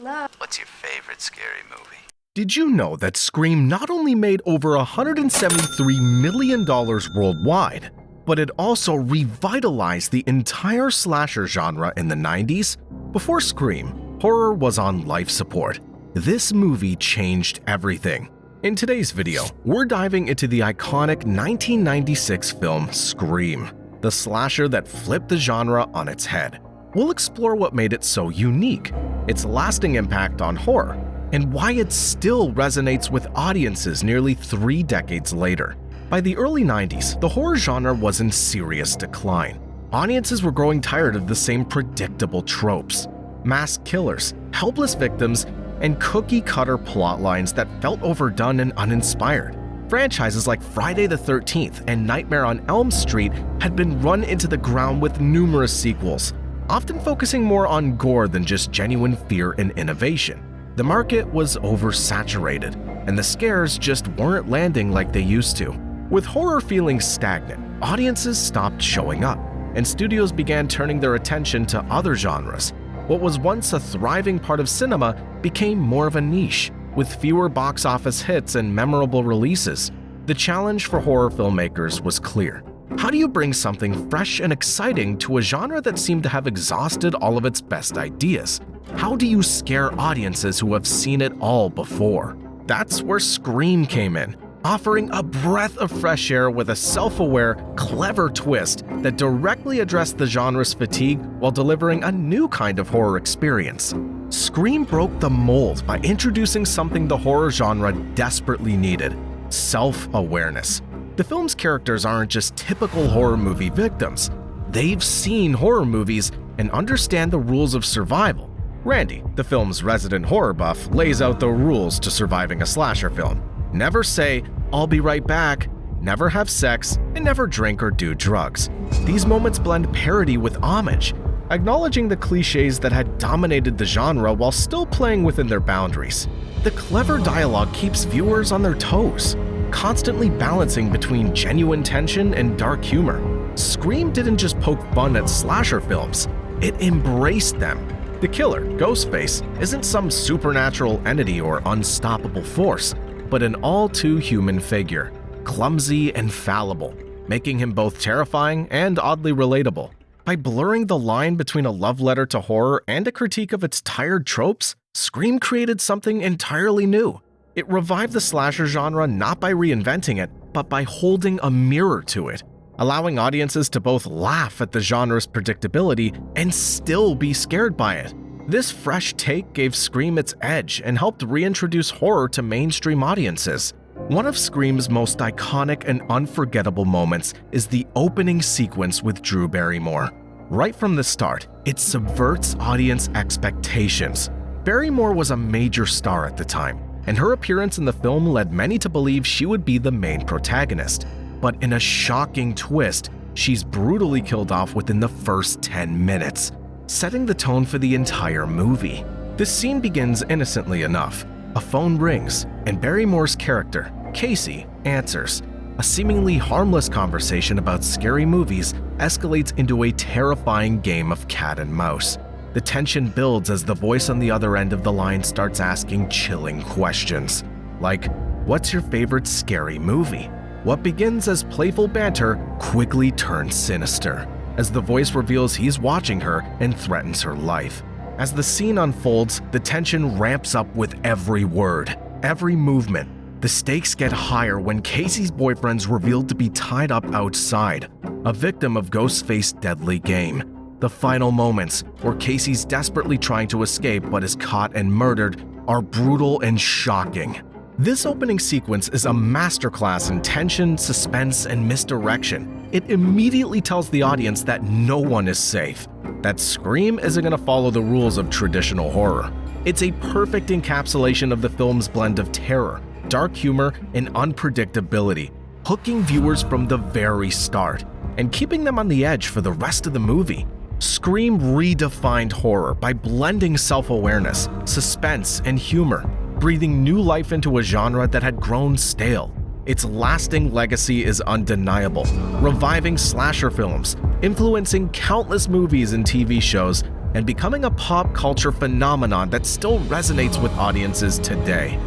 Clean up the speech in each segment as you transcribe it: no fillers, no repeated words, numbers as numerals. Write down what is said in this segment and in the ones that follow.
Hello. What's your favorite scary movie? Did you know that Scream not only made over $173 million worldwide, but it also revitalized the entire slasher genre in the 90s? Before Scream, horror was on life support. This movie changed everything. In today's video, we're diving into the iconic 1996 film Scream, the slasher that flipped the genre on its head. We'll explore what made it so unique, its lasting impact on horror, and why it still resonates with audiences nearly 3 decades later. By the early 90s, the horror genre was in serious decline. Audiences were growing tired of the same predictable tropes: masked killers, helpless victims, and cookie-cutter plotlines that felt overdone and uninspired. Franchises like Friday the 13th and Nightmare on Elm Street had been run into the ground with numerous sequels, often focusing more on gore than just genuine fear and innovation. The market was oversaturated, and the scares just weren't landing like they used to. With horror feeling stagnant, audiences stopped showing up, and studios began turning their attention to other genres. What was once a thriving part of cinema became more of a niche, with fewer box office hits and memorable releases. The challenge for horror filmmakers was clear. How do you bring something fresh and exciting to a genre that seemed to have exhausted all of its best ideas? How do you scare audiences who have seen it all before? That's where Scream came in, offering a breath of fresh air with a self-aware, clever twist that directly addressed the genre's fatigue while delivering a new kind of horror experience. Scream broke the mold by introducing something the horror genre desperately needed: self-awareness. The film's characters aren't just typical horror movie victims. They've seen horror movies and understand the rules of survival. Randy, the film's resident horror buff, lays out the rules to surviving a slasher film. Never say, "I'll be right back," never have sex, and never drink or do drugs. These moments blend parody with homage, acknowledging the cliches that had dominated the genre while still playing within their boundaries. The clever dialogue keeps viewers on their toes, constantly balancing between genuine tension and dark humor. Scream didn't just poke fun at slasher films, it embraced them. The killer, Ghostface, isn't some supernatural entity or unstoppable force, but an all-too-human figure, clumsy and fallible, making him both terrifying and oddly relatable. By blurring the line between a love letter to horror and a critique of its tired tropes, Scream created something entirely new. It revived the slasher genre not by reinventing it, but by holding a mirror to it, allowing audiences to both laugh at the genre's predictability and still be scared by it. This fresh take gave Scream its edge and helped reintroduce horror to mainstream audiences. One of Scream's most iconic and unforgettable moments is the opening sequence with Drew Barrymore. Right from the start, it subverts audience expectations. Barrymore was a major star at the time, and her appearance in the film led many to believe she would be the main protagonist. But in a shocking twist, she's brutally killed off within the first 10 minutes, setting the tone for the entire movie. This scene begins innocently enough. A phone rings, and Barrymore's character, Casey, answers. A seemingly harmless conversation about scary movies escalates into a terrifying game of cat and mouse. The tension builds as the voice on the other end of the line starts asking chilling questions, like, "What's your favorite scary movie?" What begins as playful banter quickly turns sinister, as the voice reveals he's watching her and threatens her life. As the scene unfolds, the tension ramps up with every word, every movement. The stakes get higher when Casey's boyfriend's revealed to be tied up outside, a victim of Ghostface's deadly game. The final moments, where Casey's desperately trying to escape but is caught and murdered, are brutal and shocking. This opening sequence is a masterclass in tension, suspense, and misdirection. It immediately tells the audience that no one is safe, that Scream isn't going to follow the rules of traditional horror. It's a perfect encapsulation of the film's blend of terror, dark humor, and unpredictability, hooking viewers from the very start and keeping them on the edge for the rest of the movie. Scream redefined horror by blending self-awareness, suspense, and humor, breathing new life into a genre that had grown stale. Its lasting legacy is undeniable, reviving slasher films, influencing countless movies and TV shows, and becoming a pop culture phenomenon that still resonates with audiences today.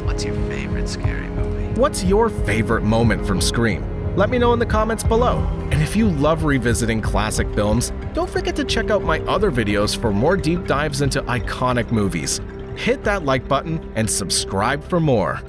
What's your favorite scary movie? What's your favorite moment from Scream? Let me know in the comments below. And if you love revisiting classic films, don't forget to check out my other videos for more deep dives into iconic movies. Hit that like button and subscribe for more.